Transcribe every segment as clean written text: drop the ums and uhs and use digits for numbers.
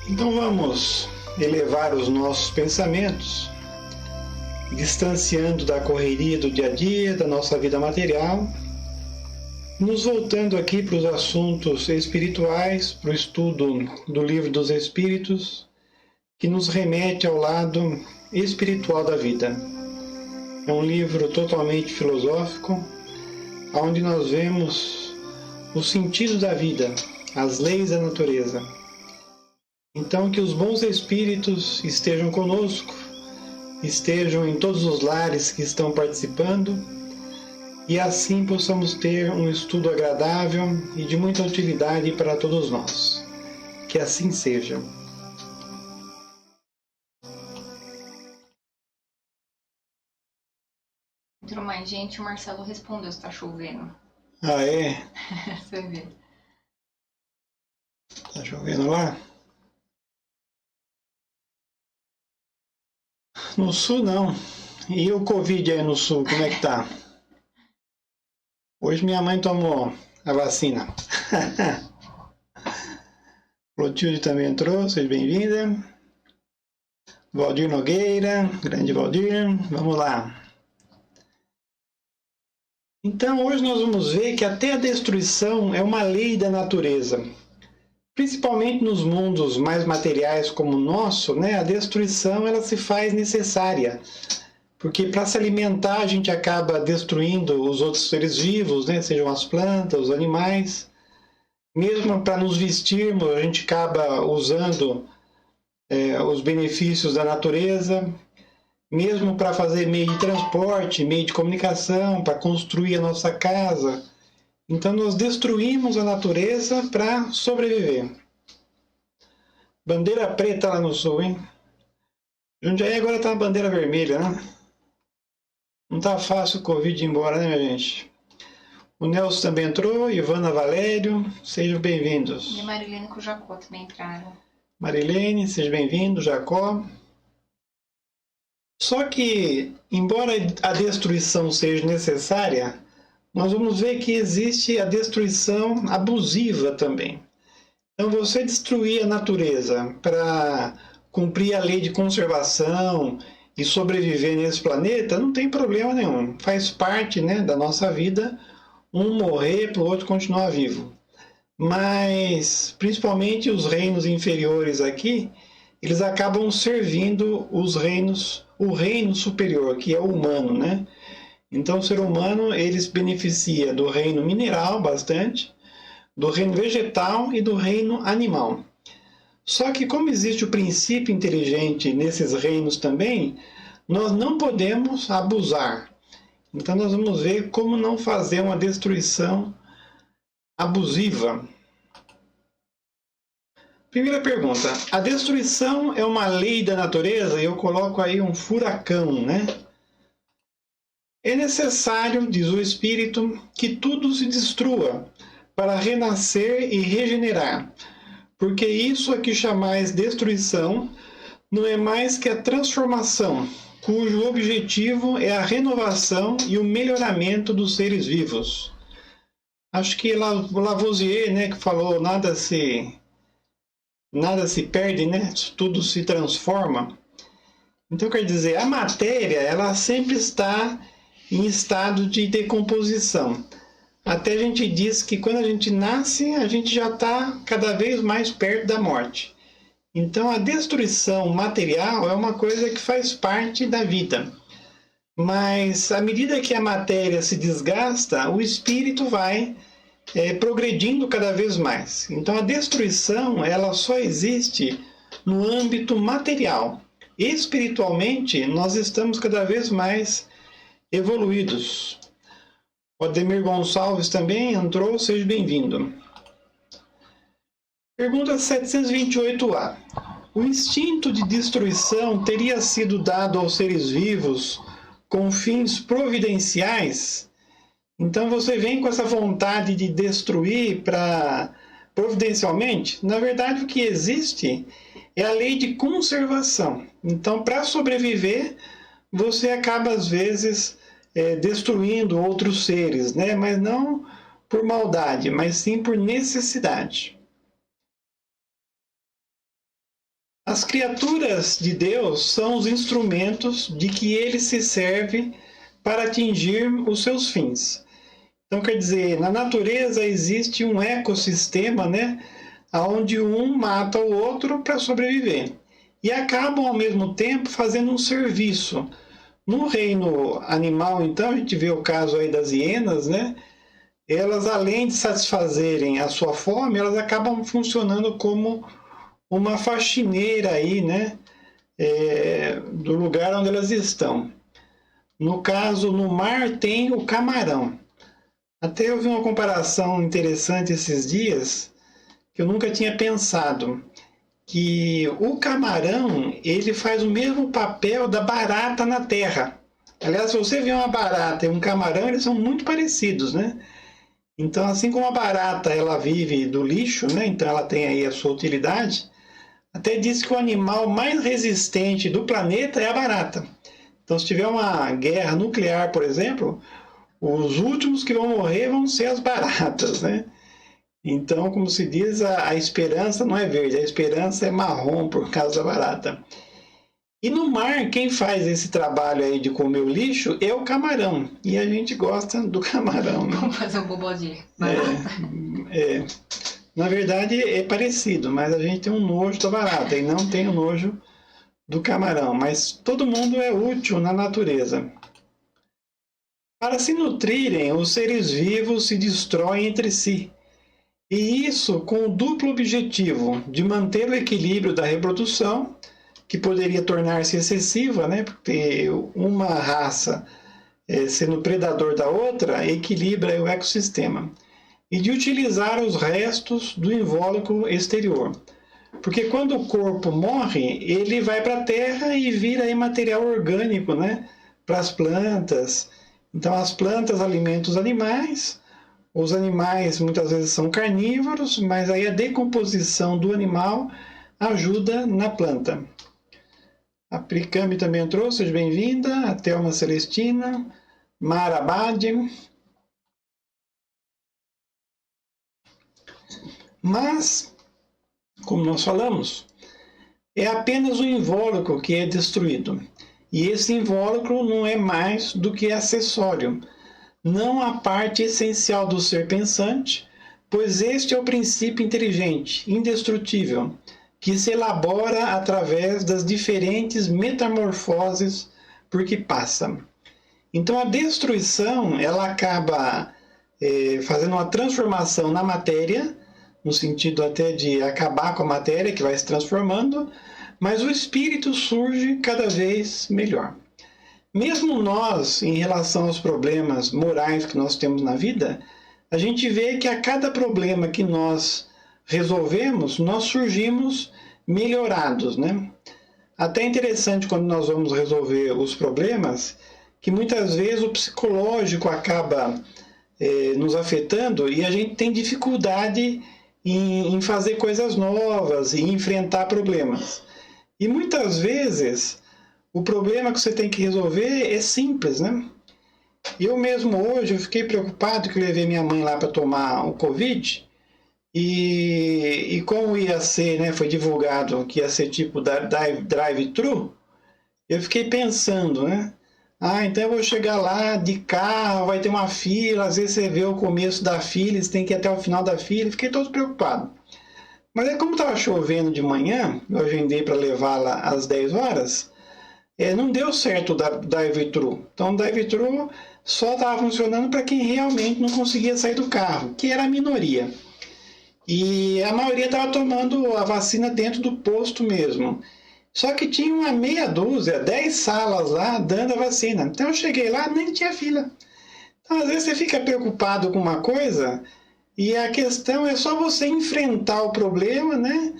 Então vamos elevar os nossos pensamentos, distanciando da correria do dia a dia, da nossa vida material, nos voltando aqui para os assuntos espirituais, para o estudo do Livro dos Espíritos, que nos remete ao lado espiritual da vida. É um livro totalmente filosófico, onde nós vemos o sentido da vida, as leis da natureza. Então, que os bons espíritos estejam conosco, estejam em todos os lares que estão participando, e assim possamos ter um estudo agradável e de muita utilidade para todos nós. Que assim seja. Entrou mais gente, o Marcelo respondeu se tá chovendo. Ah, é? Você vê. Tá chovendo lá? No sul não. E o Covid aí no sul, como é que tá? Hoje minha mãe tomou a vacina. Clotilde também entrou, seja bem-vinda. Valdir Nogueira, grande Valdir, vamos lá. Então hoje nós vamos ver que até a destruição é uma lei da natureza. Principalmente nos mundos mais materiais como o nosso, a destruição ela se faz necessária. Porque para se alimentar a gente acaba destruindo os outros seres vivos, sejam as plantas, os animais. Mesmo para nos vestirmos a gente acaba usando os benefícios da natureza. Mesmo para fazer meio de transporte, meio de comunicação, para construir a nossa casa. Então nós destruímos a natureza para sobreviver. Bandeira preta lá no sul, hein? Jundiaí agora está na bandeira vermelha, né? Não tá fácil o Covid ir embora, né, minha gente? O Nelson também entrou, Ivana Valério, sejam bem-vindos. E a Marilene com o Jacó também entraram. Marilene, seja bem-vindo, Jacó. Só que, embora a destruição seja necessária, nós vamos ver que existe a destruição abusiva também. Então, você destruir a natureza para cumprir a lei de conservação e sobreviver nesse planeta, não tem problema nenhum. Faz parte da nossa vida um morrer para o outro continuar vivo. Mas, principalmente os reinos inferiores aqui, eles acabam servindo o reino superior, que é o humano, Então, o ser humano, ele se beneficia do reino mineral bastante, do reino vegetal e do reino animal. Só que como existe o princípio inteligente nesses reinos também, nós não podemos abusar. Então, nós vamos ver como não fazer uma destruição abusiva. Primeira pergunta, a destruição é uma lei da natureza? E eu coloco aí um furacão, É necessário, diz o Espírito, que tudo se destrua para renascer e regenerar, porque isso a que chamais destruição não é mais que a transformação, cujo objetivo é a renovação e o melhoramento dos seres vivos. Acho que Lavoisier, que falou nada se perde, tudo se transforma. Então, quer dizer, a matéria ela sempre está em estado de decomposição. Até a gente diz que quando a gente nasce, a gente já está cada vez mais perto da morte. Então, a destruição material é uma coisa que faz parte da vida. Mas, à medida que a matéria se desgasta, o espírito vai progredindo cada vez mais. Então a destruição ela só existe no âmbito material. Espiritualmente nós estamos cada vez mais evoluídos. O Ademir Gonçalves também entrou, seja bem-vindo. Pergunta 728A. O instinto de destruição teria sido dado aos seres vivos com fins providenciais? Então você vem com essa vontade de destruir providencialmente? Na verdade, o que existe é a lei de conservação. Então, para sobreviver, você acaba, às vezes, destruindo outros seres, mas não por maldade, mas sim por necessidade. As criaturas de Deus são os instrumentos de que ele se serve para atingir os seus fins. Então, quer dizer, na natureza existe um ecossistema, né, onde um mata o outro para sobreviver. E acabam, ao mesmo tempo, fazendo um serviço. No reino animal, então, a gente vê o caso aí das hienas, né? Elas, além de satisfazerem a sua fome, elas acabam funcionando como uma faxineira aí, né? Do lugar onde elas estão. No caso, no mar tem o camarão. Até eu vi uma comparação interessante esses dias, que eu nunca tinha pensado, que o camarão, ele faz o mesmo papel da barata na terra. Aliás, se você vê uma barata e um camarão, eles são muito parecidos, né? Então, assim como a barata, ela vive do lixo, né? Então ela tem aí a sua utilidade. Até diz que o animal mais resistente do planeta é a barata. Então, se tiver uma guerra nuclear, por exemplo, os últimos que vão morrer vão ser as baratas, né? Então, como se diz, a esperança não é verde, a esperança é marrom por causa da barata. E no mar, quem faz esse trabalho aí de comer o lixo é o camarão. E a gente gosta do camarão, né? Vamos fazer um bobodinho. Na verdade, é parecido, mas a gente tem um nojo da barata e não tem o nojo do camarão. Mas todo mundo é útil na natureza. Para se nutrirem, os seres vivos se destroem entre si. E isso com o duplo objetivo de manter o equilíbrio da reprodução, que poderia tornar-se excessiva, né? Porque uma raça sendo predador da outra equilibra o ecossistema. E de utilizar os restos do invólucro exterior. Porque quando o corpo morre, ele vai para a terra e vira aí material orgânico, né? Para as plantas. Então as plantas alimentam os animais muitas vezes são carnívoros, mas aí a decomposição do animal ajuda na planta. A Pricame também entrou, seja bem-vinda. A Thelma Celestina, Mara Abade. Mas, como nós falamos, é apenas o invólucro que é destruído. E esse invólucro não é mais do que acessório, não a parte essencial do ser pensante, pois este é o princípio inteligente, indestrutível, que se elabora através das diferentes metamorfoses por que passa. Então a destruição, ela acaba fazendo uma transformação na matéria, no sentido até de acabar com a matéria que vai se transformando, mas o espírito surge cada vez melhor. Mesmo nós, em relação aos problemas morais que nós temos na vida, a gente vê que a cada problema que nós resolvemos, nós surgimos melhorados, né? Até interessante quando nós vamos resolver os problemas, que muitas vezes o psicológico acaba nos afetando e a gente tem dificuldade em fazer coisas novas e enfrentar problemas. E muitas vezes o problema que você tem que resolver é simples, né? Eu mesmo hoje eu fiquei preocupado que eu levei minha mãe lá para tomar o Covid e como ia ser, né, foi divulgado que ia ser tipo drive-thru, eu fiquei pensando, né? Então eu vou chegar lá de carro, vai ter uma fila, às vezes você vê o começo da fila, você tem que ir até o final da fila, fiquei todo preocupado. Mas como estava chovendo de manhã, eu agendei para levá-la às 10 horas, não deu certo o drive-thru. Então o drive-thru só estava funcionando para quem realmente não conseguia sair do carro, que era a minoria. E a maioria estava tomando a vacina dentro do posto mesmo. Só que tinha uma meia dúzia, 10 salas lá dando a vacina. Então eu cheguei lá, nem tinha fila. Então às vezes você fica preocupado com uma coisa e a questão é só você enfrentar o problema, né?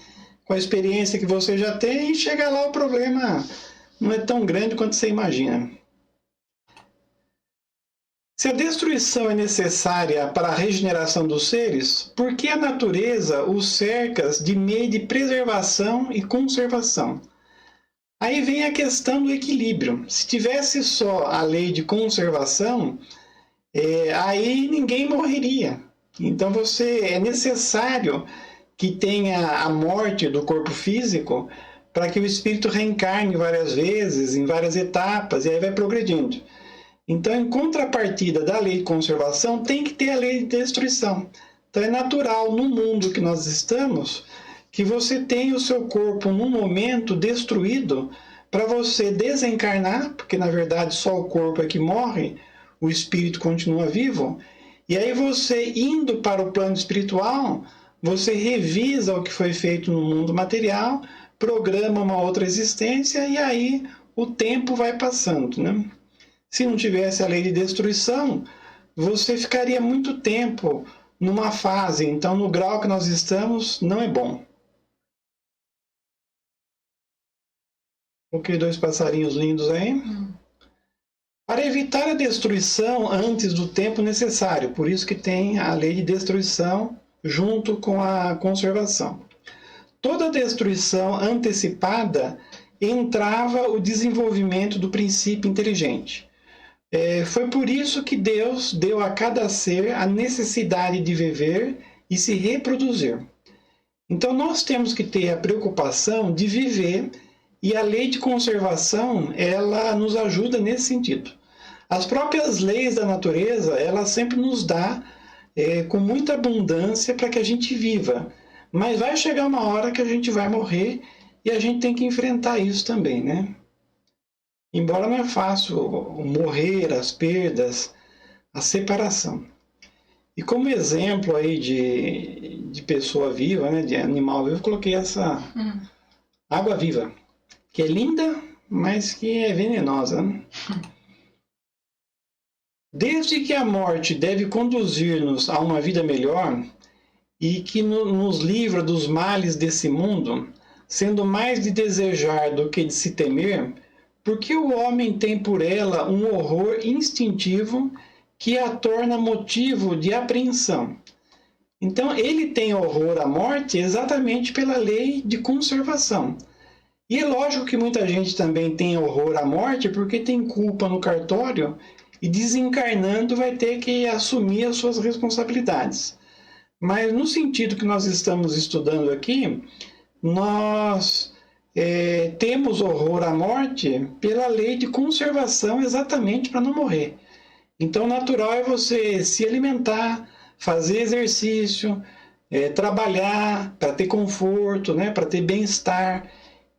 Com a experiência que você já tem e chegar lá o problema não é tão grande quanto você imagina. Se a destruição é necessária para a regeneração dos seres, por que a natureza os cerca de meio de preservação e conservação? Aí vem a questão do equilíbrio. Se tivesse só a lei de conservação, aí ninguém morreria. Então é necessário que tenha a morte do corpo físico para que o espírito reencarne várias vezes, em várias etapas, e aí vai progredindo. Então, em contrapartida da lei de conservação, tem que ter a lei de destruição. Então, é natural, no mundo que nós estamos, que você tenha o seu corpo, num momento, destruído, para você desencarnar, porque, na verdade, só o corpo é que morre, o espírito continua vivo, e aí você, indo para o plano espiritual, você revisa o que foi feito no mundo material, programa uma outra existência, e aí o tempo vai passando, né? Se não tivesse a lei de destruição, você ficaria muito tempo numa fase. Então, no grau que nós estamos, não é bom. Ok, 2 passarinhos lindos aí. Para evitar a destruição antes do tempo necessário. Por isso que tem a lei de destruição junto com a conservação. Toda destruição antecipada entrava o desenvolvimento do princípio inteligente. Foi por isso que Deus deu a cada ser a necessidade de viver e se reproduzir. Então nós temos que ter a preocupação de viver, e a lei de conservação, ela nos ajuda nesse sentido. As próprias leis da natureza, ela sempre nos dá com muita abundância para que a gente viva. Mas vai chegar uma hora que a gente vai morrer e a gente tem que enfrentar isso também, né? Embora não é fácil morrer, as perdas, a separação. E como exemplo aí de pessoa viva, né, de animal vivo, eu coloquei essa água viva, que é linda, mas que é venenosa, né? Desde que a morte deve conduzir-nos a uma vida melhor e que nos livra dos males desse mundo, sendo mais de desejar do que de se temer, porque o homem tem por ela um horror instintivo que a torna motivo de apreensão. Então, ele tem horror à morte exatamente pela lei de conservação. E é lógico que muita gente também tem horror à morte porque tem culpa no cartório e desencarnando vai ter que assumir as suas responsabilidades. Mas no sentido que nós estamos estudando aqui, nós temos horror à morte pela lei de conservação exatamente para não morrer. Então, natural é você se alimentar, fazer exercício, trabalhar para ter conforto, né, para ter bem-estar.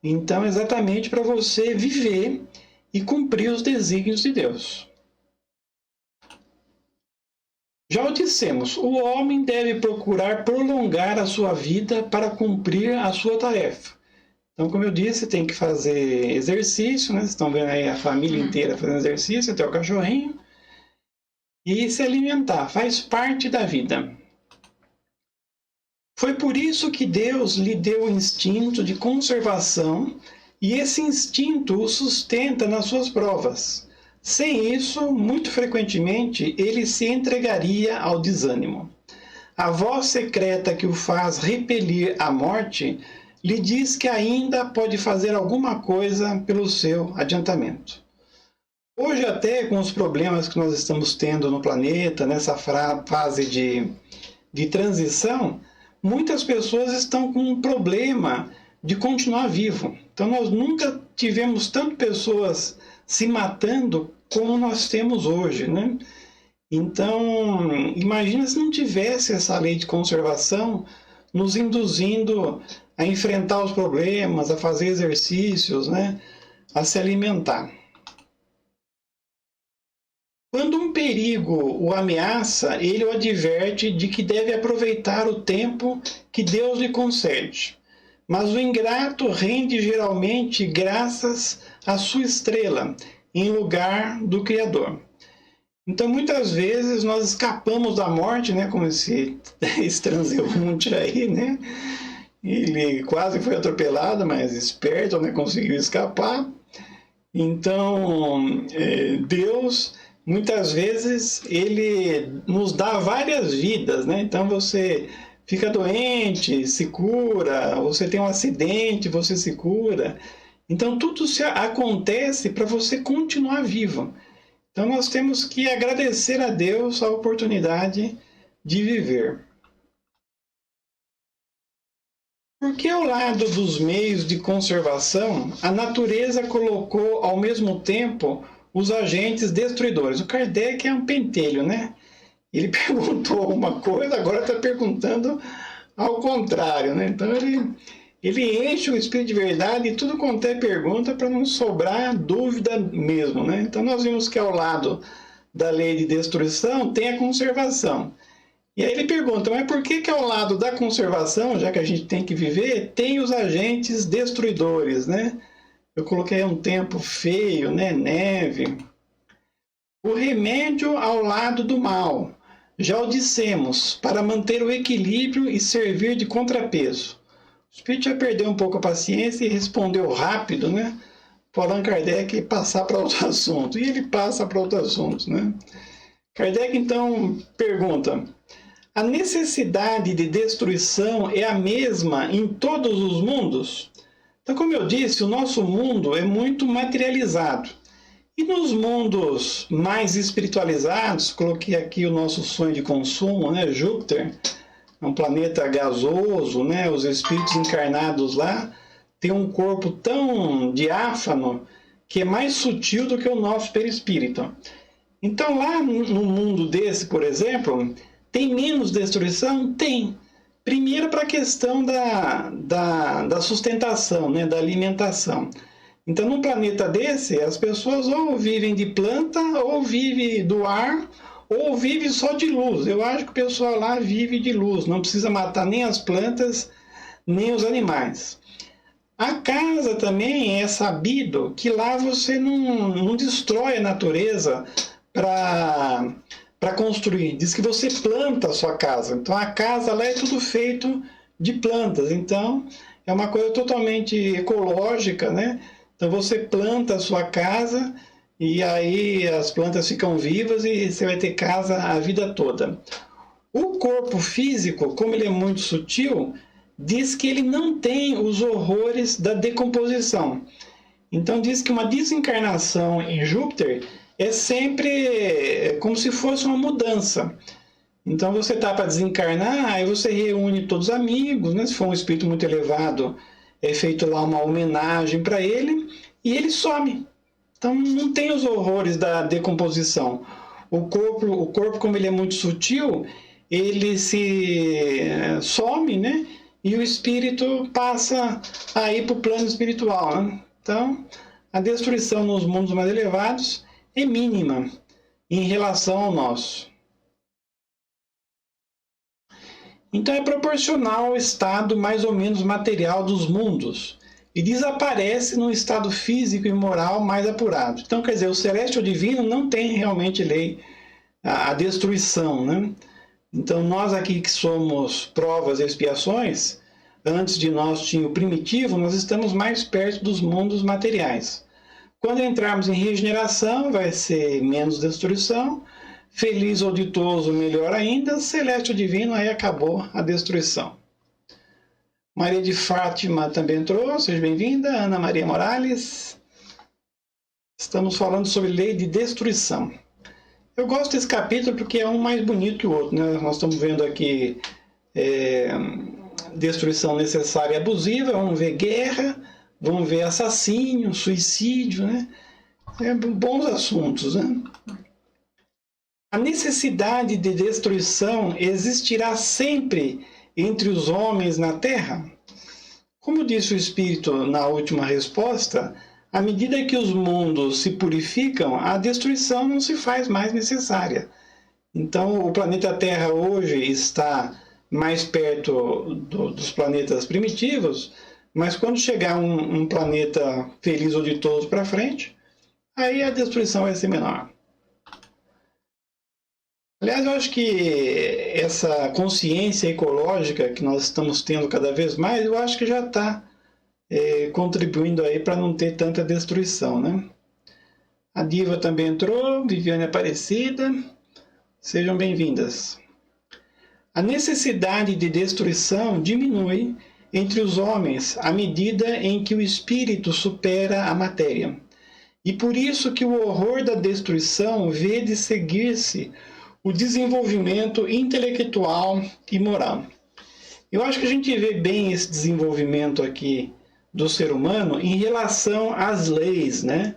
Então, exatamente para você viver e cumprir os desígnios de Deus. Já o dissemos, o homem deve procurar prolongar a sua vida para cumprir a sua tarefa. Então, como eu disse, tem que fazer exercício, né? Vocês estão vendo aí a família inteira fazendo exercício, até o cachorrinho. E se alimentar, faz parte da vida. Foi por isso que Deus lhe deu o instinto de conservação e esse instinto o sustenta nas suas provas. Sem isso, muito frequentemente, ele se entregaria ao desânimo. A voz secreta que o faz repelir a morte lhe diz que ainda pode fazer alguma coisa pelo seu adiantamento. Hoje, até com os problemas que nós estamos tendo no planeta, nessa fase de transição, muitas pessoas estão com um problema de continuar vivo. Então, nós nunca tivemos tantas pessoas se matando como nós temos hoje, né? Então, imagina se não tivesse essa lei de conservação nos induzindo a enfrentar os problemas, a fazer exercícios, né? A se alimentar. Quando um perigo o ameaça, ele o adverte de que deve aproveitar o tempo que Deus lhe concede. Mas o ingrato rende geralmente graças à sua estrela, em lugar do Criador. Então, muitas vezes, nós escapamos da morte, né? Como esse transeunte aí, né? Ele quase foi atropelado, mas esperto, né? Conseguiu escapar. Então, Deus, muitas vezes, ele nos dá várias vidas, né? Então, você fica doente, se cura, você tem um acidente, você se cura. Então, tudo acontece para você continuar vivo. Então, nós temos que agradecer a Deus a oportunidade de viver. Porque ao lado dos meios de conservação, a natureza colocou ao mesmo tempo os agentes destruidores. O Kardec é um pentelho, né? Ele perguntou uma coisa, agora está perguntando ao contrário, né? Então ele enche o espírito de verdade e tudo quanto é pergunta para não sobrar dúvida mesmo, né? Então nós vimos que ao lado da lei de destruição tem a conservação. E aí ele pergunta, mas por que ao lado da conservação, já que a gente tem que viver, tem os agentes destruidores, né? Eu coloquei um tempo feio, né? Neve. O remédio ao lado do mal. Já o dissemos, para manter o equilíbrio e servir de contrapeso. O espírito já perdeu um pouco a paciência e respondeu rápido, né? Para Allan Kardec passar para outro assunto. E ele passa para outro assunto, né? Kardec, então, pergunta: a necessidade de destruição é a mesma em todos os mundos? Então, como eu disse, o nosso mundo é muito materializado. E nos mundos mais espiritualizados, coloquei aqui o nosso sonho de consumo, né? Júpiter, é um planeta gasoso, né? Os espíritos encarnados lá têm um corpo tão diáfano que é mais sutil do que o nosso perispírito. Então, lá no mundo desse, por exemplo, tem menos destruição? Tem. Primeiro para a questão da sustentação, né? Da alimentação. Então, num planeta desse, as pessoas ou vivem de planta, ou vivem do ar, ou vivem só de luz. Eu acho que o pessoal lá vive de luz, não precisa matar nem as plantas, nem os animais. A casa também é sabido que lá você não destrói a natureza para construir. Diz que você planta a sua casa. Então, a casa lá é tudo feito de plantas. Então, é uma coisa totalmente ecológica, né? Então você planta a sua casa e aí as plantas ficam vivas e você vai ter casa a vida toda. O corpo físico, como ele é muito sutil, diz que ele não tem os horrores da decomposição. Então diz que uma desencarnação em Júpiter é sempre como se fosse uma mudança. Então você está para desencarnar, aí você reúne todos os amigos, né? Se for um espírito muito elevado, é feito lá uma homenagem para ele e ele some. Então não tem os horrores da decomposição. O corpo, como ele é muito sutil, ele se some, né? E o espírito passa a ir para o plano espiritual, né? Então, a destruição nos mundos mais elevados é mínima em relação ao nosso. Então é proporcional ao estado mais ou menos material dos mundos e desaparece no estado físico e moral mais apurado. Então, quer dizer, o celeste ou divino não tem realmente lei a destruição, né? Então, nós aqui que somos provas e expiações, antes de nós tinha o primitivo, nós estamos mais perto dos mundos materiais. Quando entrarmos em regeneração, vai ser menos destruição. Feliz ou ditoso, melhor ainda. Celeste ou divino, aí acabou a destruição. Maria de Fátima também entrou, seja bem-vinda. Ana Maria Morales. Estamos falando sobre lei de destruição. Eu gosto desse capítulo porque é um mais bonito que o outro, né? Nós estamos vendo aqui destruição necessária e abusiva, vamos ver guerra, vamos ver assassínio, suicídio, né? Bons assuntos, né? A necessidade de destruição existirá sempre entre os homens na Terra? Como disse o Espírito na última resposta, à medida que os mundos se purificam, a destruição não se faz mais necessária. Então, o planeta Terra hoje está mais perto dos planetas primitivos, mas quando chegar um planeta feliz ou ditoso para frente, aí a destruição vai ser menor. Aliás, eu acho que essa consciência ecológica que nós estamos tendo cada vez mais, eu acho que já está contribuindo aí para não ter tanta destruição, né? A Diva também entrou, Viviane Aparecida, sejam bem-vindas. A necessidade de destruição diminui entre os homens à medida em que o espírito supera a matéria. E por isso que o horror da destruição vê de seguir-se o desenvolvimento intelectual e moral. Eu acho que a gente vê bem esse desenvolvimento aqui do ser humano em relação às leis, né?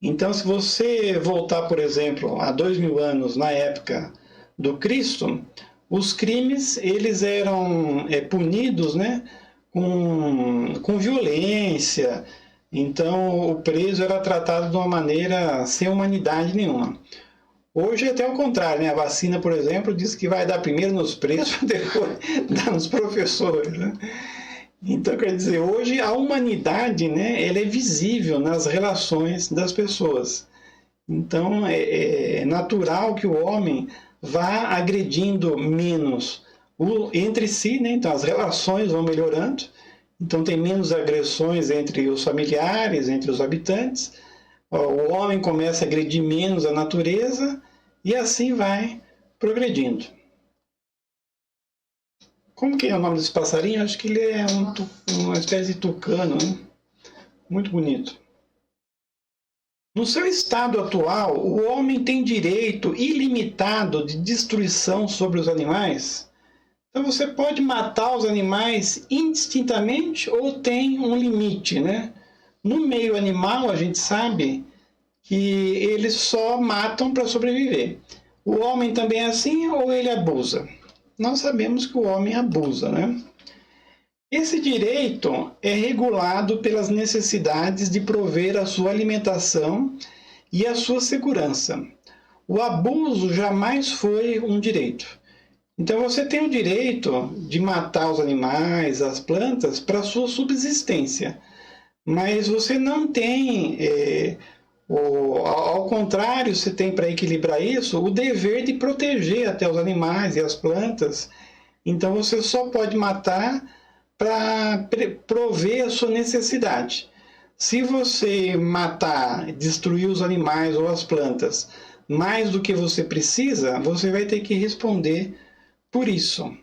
Então, se você voltar, por exemplo, a 2000 anos, na época do Cristo, os crimes eles eram punidos, né, com violência. Então, o preso era tratado de uma maneira sem humanidade nenhuma. Hoje é até o contrário, né? A vacina, por exemplo, diz que vai dar primeiro nos presos, depois dar nos professores, né? Então, quer dizer, hoje a humanidade, né, ela é visível nas relações das pessoas. Então, é natural que o homem vá agredindo menos entre si, né? Então, as relações vão melhorando. Então, tem menos agressões entre os familiares, entre os habitantes. O homem começa a agredir menos a natureza e assim vai progredindo. Como que é o nome desse passarinho? Acho que ele é uma espécie de tucano, né? Muito bonito. No seu estado atual, o homem tem direito ilimitado de destruição sobre os animais? Então você pode matar os animais indistintamente ou tem um limite, né? No meio animal, a gente sabe que eles só matam para sobreviver. O homem também é assim ou ele abusa? Nós sabemos que o homem abusa, né? Esse direito é regulado pelas necessidades de prover a sua alimentação e a sua segurança. O abuso jamais foi um direito. Então você tem o direito de matar os animais, as plantas, para sua subsistência. Mas você não tem, ao contrário, você tem para equilibrar isso, o dever de proteger até os animais e as plantas. Então você só pode matar para prover a sua necessidade. Se você matar, destruir os animais ou as plantas mais do que você precisa, você vai ter que responder por isso.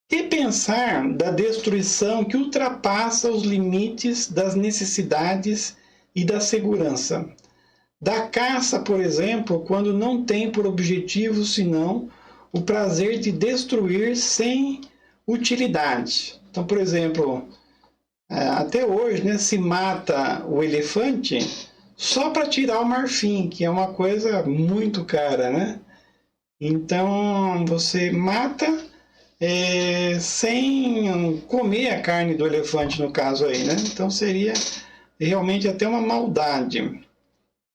E pensar da destruição que ultrapassa os limites das necessidades e da segurança. Da caça, por exemplo, quando não tem por objetivo senão o prazer de destruir sem utilidade. Então, por exemplo, até hoje, né, se mata o elefante só para tirar o marfim, que é uma coisa muito cara, né? Então, você mata sem comer a carne do elefante, no caso aí, né? Então, seria realmente até uma maldade.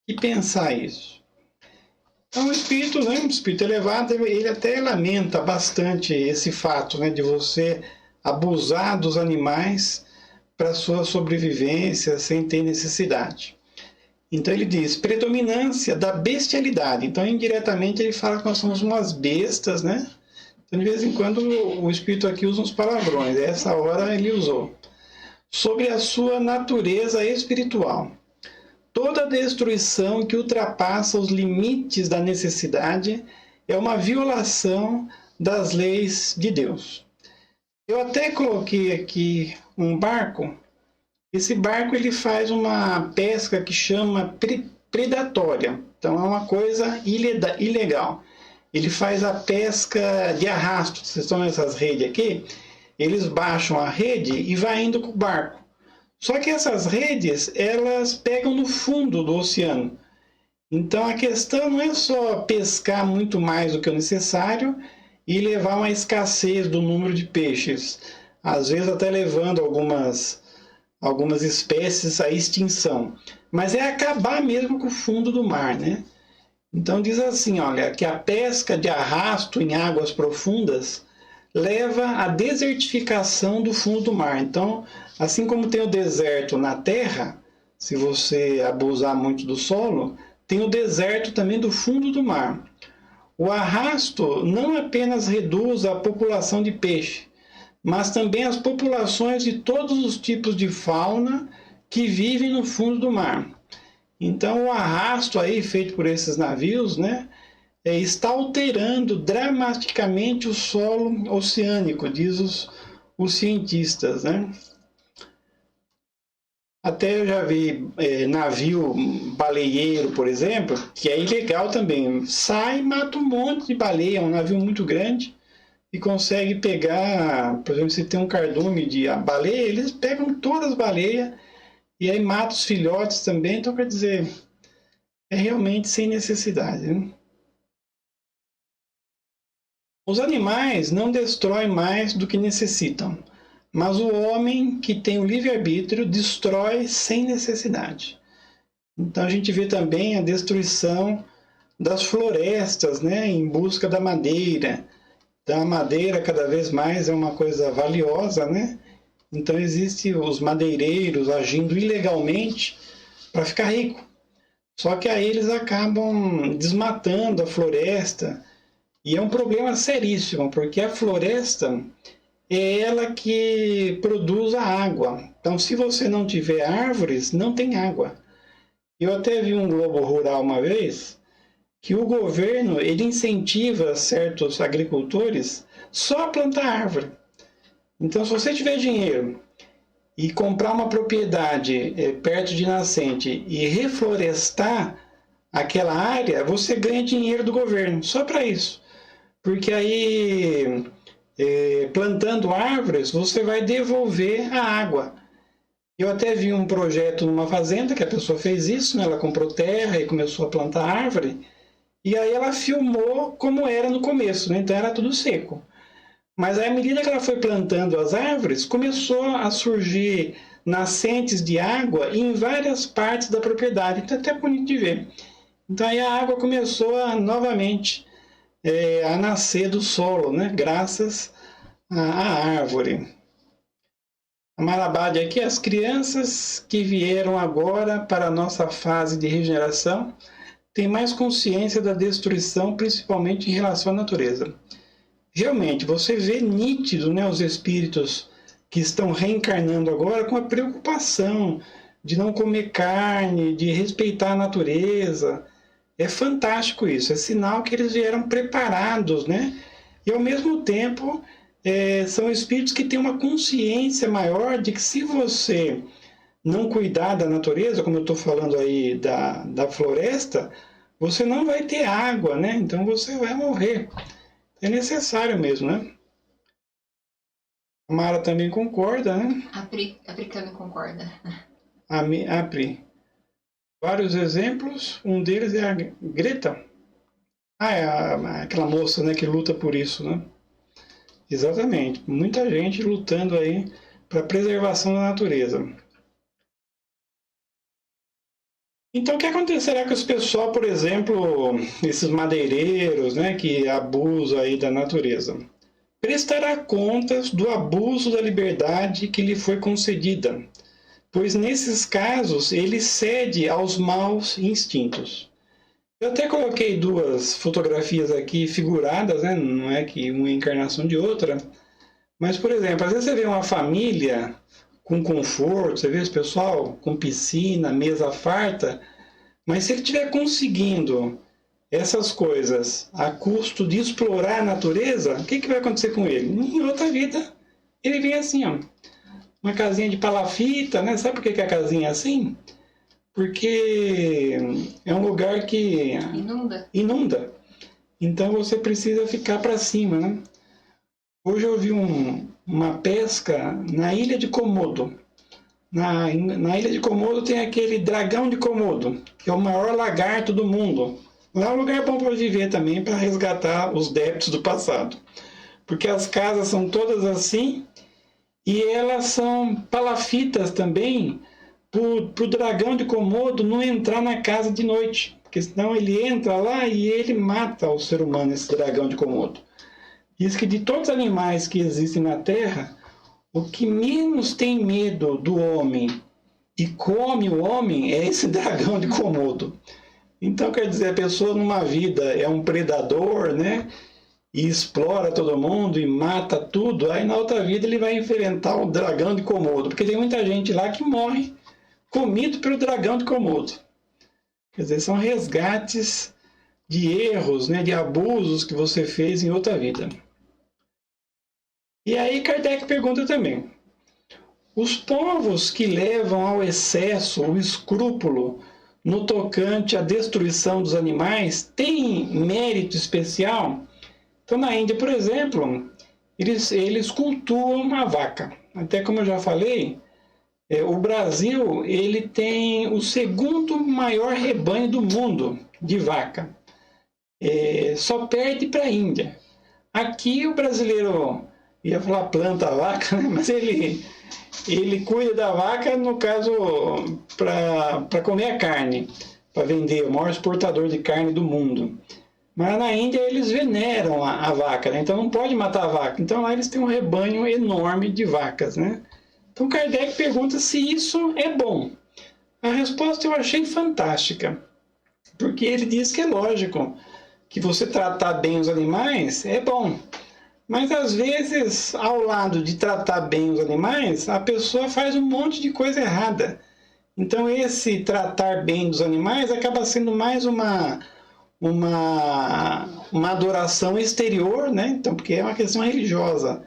E pensar isso. Então, o espírito, né, o espírito elevado, ele até lamenta bastante esse fato, né, de você abusar dos animais para sua sobrevivência sem ter necessidade. Então ele diz, predominância da bestialidade. Então, indiretamente, ele fala que nós somos umas bestas, né? Então, de vez em quando, o espírito aqui usa uns palavrões. Essa hora ele usou. Sobre a sua natureza espiritual. Toda destruição que ultrapassa os limites da necessidade é uma violação das leis de Deus. Eu até coloquei aqui um barco. Esse barco ele faz uma pesca que chama predatória. Então é uma coisa ilegal. Ele faz a pesca de arrasto. Vocês estão nessas redes aqui? Eles baixam a rede e vai indo com o barco. Só que essas redes, elas pegam no fundo do oceano. Então a questão não é só pescar muito mais do que o necessário e levar uma escassez do número de peixes. Às vezes até levando algumas espécies à extinção. Mas é acabar mesmo com o fundo do mar, né? Então diz assim, olha, que a pesca de arrasto em águas profundas leva à desertificação do fundo do mar. Então, assim como tem o deserto na terra, se você abusar muito do solo, tem o deserto também do fundo do mar. O arrasto não apenas reduz a população de peixe, mas também as populações de todos os tipos de fauna que vivem no fundo do mar. Então, o arrasto aí feito por esses navios, né, está alterando dramaticamente o solo oceânico, diz os cientistas, né? Até eu já vi navio baleeiro, por exemplo, que é ilegal também. Sai, mata um monte de baleia, é um navio muito grande, e consegue pegar, por exemplo, se tem um cardume de baleia, eles pegam todas as baleias e aí matam os filhotes também. Então, quer dizer, é realmente sem necessidade, né? Os animais não destroem mais do que necessitam, mas o homem que tem o livre-arbítrio destrói sem necessidade. Então a gente vê também a destruição das florestas, né, em busca da madeira. Então a madeira cada vez mais é uma coisa valiosa, né? Então existem os madeireiros agindo ilegalmente para ficar rico. Só que aí eles acabam desmatando a floresta, e é um problema seríssimo, porque a floresta é ela que produz a água. Então, se você não tiver árvores, não tem água. Eu até vi um Globo Rural uma vez que o governo ele incentiva certos agricultores só a plantar árvore. Então, se você tiver dinheiro e comprar uma propriedade perto de nascente e reflorestar aquela área, você ganha dinheiro do governo, só para isso. Porque aí, plantando árvores, você vai devolver a água. Eu até vi um projeto numa fazenda que a pessoa fez isso, né? Ela comprou terra e começou a plantar árvore, e aí ela filmou como era no começo, né? Então era tudo seco. Mas aí, à medida que ela foi plantando as árvores, começou a surgir nascentes de água em várias partes da propriedade. Então é até bonito de ver. Então aí a água começou novamente a nascer do solo, né? Graças à árvore. A Marabade aqui, as crianças que vieram agora para a nossa fase de regeneração têm mais consciência da destruição, principalmente em relação à natureza. Realmente, você vê nítido, né, os espíritos que estão reencarnando agora com a preocupação de não comer carne, de respeitar a natureza. É fantástico isso, é sinal que eles vieram preparados, né? E ao mesmo tempo são espíritos que têm uma consciência maior de que se você não cuidar da natureza, como eu estou falando aí da floresta, você não vai ter água, né? Então você vai morrer. É necessário mesmo, né? A Mara também concorda, né? Africano concorda. A Pri. Vários exemplos, um deles é a Greta. É aquela moça, né, que luta por isso, né? Exatamente. Muita gente lutando aí para a preservação da natureza. Então, o que acontecerá com esse pessoal, por exemplo, esses madeireiros, né, que abusam aí da natureza? Prestará contas do abuso da liberdade que lhe foi concedida, pois nesses casos ele cede aos maus instintos. Eu até coloquei duas fotografias aqui figuradas, né? Não é que uma é encarnação de outra, mas, por exemplo, às vezes você vê uma família com conforto, você vê esse pessoal com piscina, mesa farta, mas se ele estiver conseguindo essas coisas a custo de explorar a natureza, o que vai acontecer com ele? Em outra vida, ele vem assim, ó, uma casinha de palafita, né? Sabe por que a casinha é assim? Porque é um lugar que inunda. Então você precisa ficar para cima, né? Hoje eu vi uma pesca na ilha de Komodo. Na ilha de Komodo tem aquele dragão de Komodo, que é o maior lagarto do mundo. Lá é um lugar bom para viver também, para resgatar os débitos do passado. Porque as casas são todas assim, e elas são palafitas também, para o dragão de Komodo não entrar na casa de noite, porque senão ele entra lá e ele mata o ser humano, esse dragão de Komodo. Diz que de todos os animais que existem na Terra, o que menos tem medo do homem e come o homem é esse dragão de Komodo. Então, quer dizer, a pessoa numa vida é um predador, né? E explora todo mundo e mata tudo, aí na outra vida ele vai enfrentar o dragão de Komodo, porque tem muita gente lá que morre comido pelo dragão de Komodo. Quer dizer, são resgates de erros, né, de abusos que você fez em outra vida. E aí Kardec pergunta também, Os povos que levam ao excesso o escrúpulo no tocante à destruição dos animais têm mérito especial? Então, na Índia, por exemplo, eles cultuam a vaca. Até como eu já falei, o Brasil ele tem o segundo maior rebanho do mundo de vaca. Só perde para a Índia. Aqui o brasileiro, ia falar planta a vaca, né? Mas ele cuida da vaca, no caso, para comer a carne, para vender, o maior exportador de carne do mundo. Mas na Índia eles veneram a vaca, né? Então não pode matar a vaca. Então lá eles têm um rebanho enorme de vacas, né? Então Kardec pergunta se isso é bom. A resposta eu achei fantástica, porque ele diz que é lógico que você tratar bem os animais é bom. Mas às vezes, ao lado de tratar bem os animais, a pessoa faz um monte de coisa errada. Então esse tratar bem dos animais acaba sendo mais uma adoração exterior, né? Então, porque é uma questão religiosa,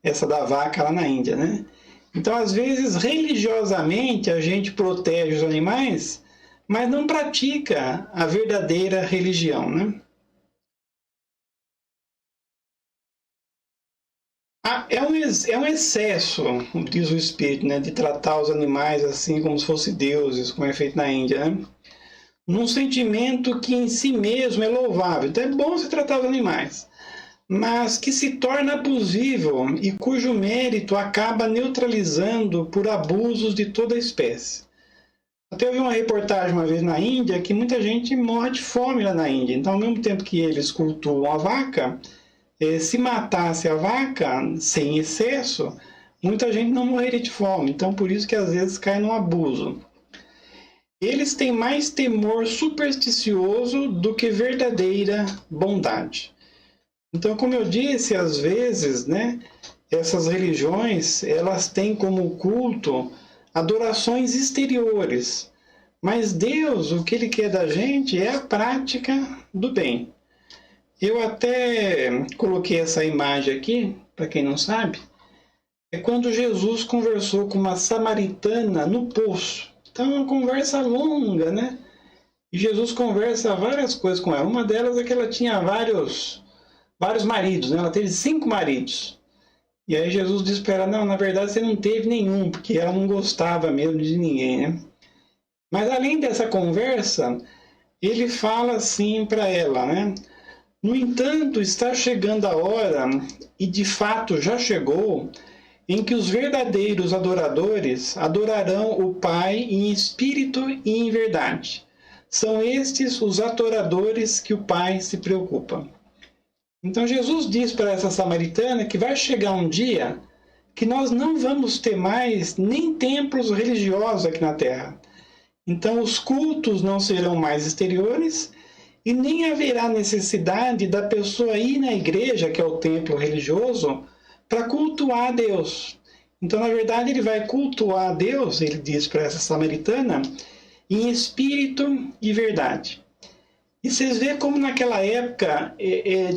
essa da vaca lá na Índia, né? Então, às vezes, religiosamente, a gente protege os animais, mas não pratica a verdadeira religião, né? É um excesso, diz o Espírito, né, de tratar os animais assim como se fossem deuses, como é feito na Índia, né? Num sentimento que em si mesmo é louvável. Então é bom se tratar os animais, mas que se torna abusivo e cujo mérito acaba neutralizando por abusos de toda a espécie. Até eu vi uma reportagem uma vez na Índia que muita gente morre de fome lá na Índia. Então, ao mesmo tempo que eles cultuam a vaca, se matasse a vaca sem excesso, muita gente não morreria de fome. Então, por isso que às vezes cai num abuso. Eles têm mais temor supersticioso do que verdadeira bondade. Então, como eu disse, às vezes, né, essas religiões, elas têm como culto adorações exteriores. Mas Deus, o que Ele quer da gente é a prática do bem. Eu até coloquei essa imagem aqui, para quem não sabe, é quando Jesus conversou com uma samaritana no poço. Então é uma conversa longa, né? E Jesus conversa várias coisas com ela. Uma delas é que ela tinha vários maridos, né? Ela teve 5 maridos. E aí Jesus disse para ela, não, na verdade você não teve nenhum, porque ela não gostava mesmo de ninguém, né? Mas além dessa conversa, ele fala assim para ela, né? No entanto, está chegando a hora, e de fato já chegou, em que os verdadeiros adoradores adorarão o Pai em espírito e em verdade. São estes os adoradores que o Pai se preocupa. Então Jesus diz para essa samaritana que vai chegar um dia que nós não vamos ter mais nem templos religiosos aqui na Terra. Então os cultos não serão mais exteriores, e nem haverá necessidade da pessoa ir na igreja, que é o templo religioso, para cultuar a Deus. Então, na verdade, ele vai cultuar a Deus, ele diz para essa samaritana, em espírito e verdade. E vocês veem como naquela época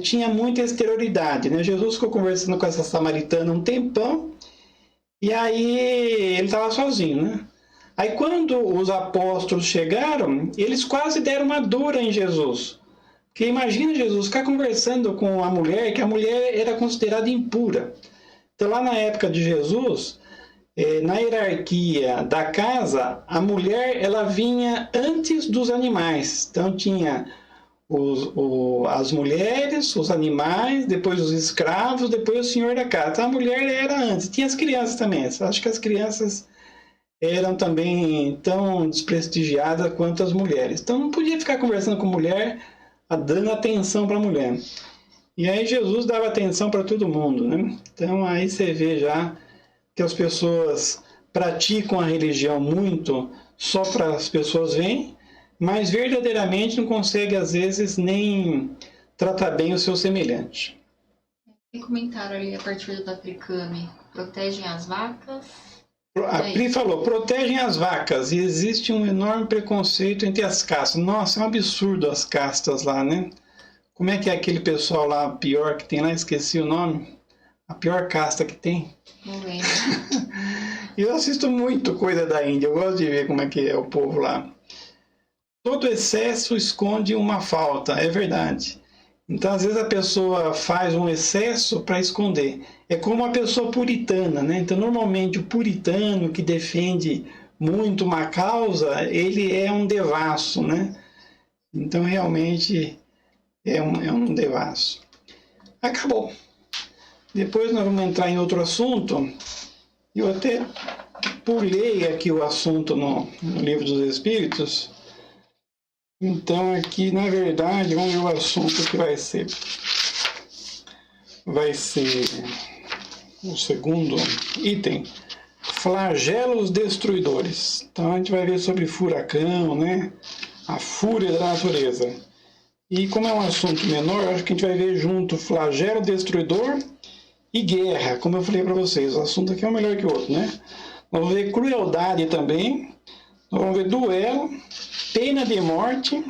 tinha muita exterioridade, né? Jesus ficou conversando com essa samaritana um tempão, e aí ele estava sozinho, né? Aí quando os apóstolos chegaram, eles quase deram uma dura em Jesus. Porque imagina Jesus ficar conversando com a mulher, que a mulher era considerada impura. Então lá na época de Jesus, na hierarquia da casa, a mulher ela vinha antes dos animais. Então tinha as mulheres, os animais, depois os escravos, depois o senhor da casa. Então a mulher era antes. Tinha as crianças também. Acho que as crianças eram também tão desprestigiadas quanto as mulheres. Então não podia ficar conversando com mulher, dando atenção para a mulher. E aí Jesus dava atenção para todo mundo, né? Então aí você vê já que as pessoas praticam a religião muito só para as pessoas verem, mas verdadeiramente não conseguem às vezes nem tratar bem o seu semelhante. Tem comentário ali a partir da Tricame. Protegem as vacas? A Pri falou, protegem as vacas, e existe um enorme preconceito entre as castas. Nossa, é um absurdo as castas lá, né? Como é que é aquele pessoal lá, pior que tem lá, esqueci o nome. A pior casta que tem. Não lembro. Eu assisto muito coisa da Índia, eu gosto de ver como é que é o povo lá. Todo excesso esconde uma falta, é verdade. Então, às vezes a pessoa faz um excesso para esconder. É como a pessoa puritana, né? Então, normalmente o puritano que defende muito uma causa, ele é um devasso, né? Então, realmente é um devasso. Acabou. Depois nós vamos entrar em outro assunto. Eu até pulei aqui o assunto no Livro dos Espíritos. Então, aqui, na verdade, vamos ver o assunto que vai ser. Vai ser o segundo item, flagelos destruidores. Então, a gente vai ver sobre furacão, né? A fúria da natureza. E como é um assunto menor, acho que a gente vai ver junto flagelo destruidor e guerra, como eu falei para vocês. O assunto aqui é um melhor que o outro, né? Nós vamos ver crueldade também. Nós vamos ver duelo, pena de morte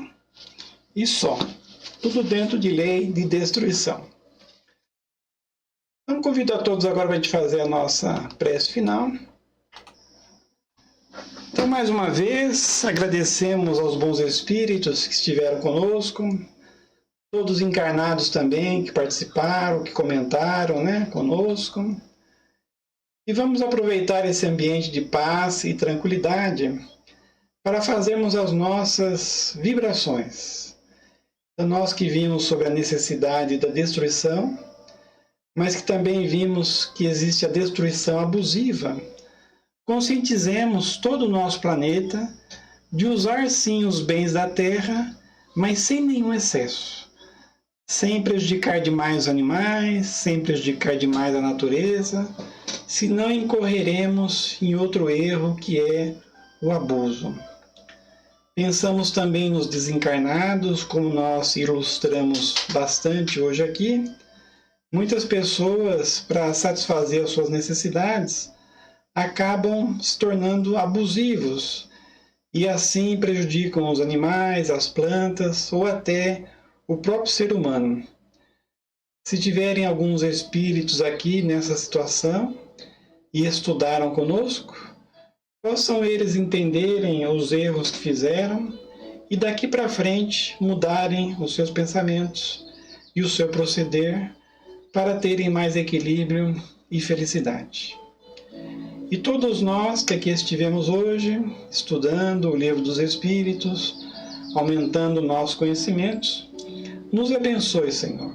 e só. Tudo dentro de lei de destruição. Então, convido a todos agora para a gente fazer a nossa prece final. Então, mais uma vez, agradecemos aos bons espíritos que estiveram conosco, todos encarnados também, que participaram, que comentaram, né, conosco. E vamos aproveitar esse ambiente de paz e tranquilidade para fazermos as nossas vibrações. Então, nós que vimos sobre a necessidade da destruição, mas que também vimos que existe a destruição abusiva, conscientizemos todo o nosso planeta de usar sim os bens da Terra, mas sem nenhum excesso. Sem prejudicar demais os animais, sem prejudicar demais a natureza, senão incorreremos em outro erro que é o abuso. Pensamos também nos desencarnados, como nós ilustramos bastante hoje aqui. Muitas pessoas, para satisfazer as suas necessidades, acabam se tornando abusivos e assim prejudicam os animais, as plantas ou até o próprio ser humano. Se tiverem alguns espíritos aqui nessa situação e estudaram conosco, possam eles entenderem os erros que fizeram e daqui para frente mudarem os seus pensamentos e o seu proceder para terem mais equilíbrio e felicidade. E todos nós que aqui estivemos hoje, estudando o Livro dos Espíritos, aumentando nossos conhecimentos, nos abençoe, Senhor.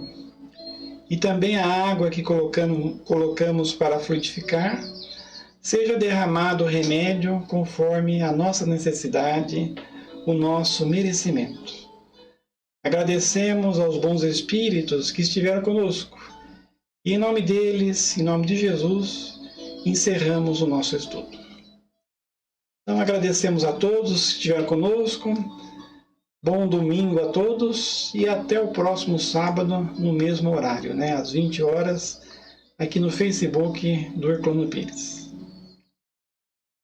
E também a água que colocamos para frutificar, seja derramado o remédio conforme a nossa necessidade, o nosso merecimento. Agradecemos aos bons espíritos que estiveram conosco. E em nome deles, em nome de Jesus, encerramos o nosso estudo. Então agradecemos a todos que estiveram conosco. Bom domingo a todos e até o próximo sábado no mesmo horário, às 20 horas, aqui no Facebook do Herculano Pires.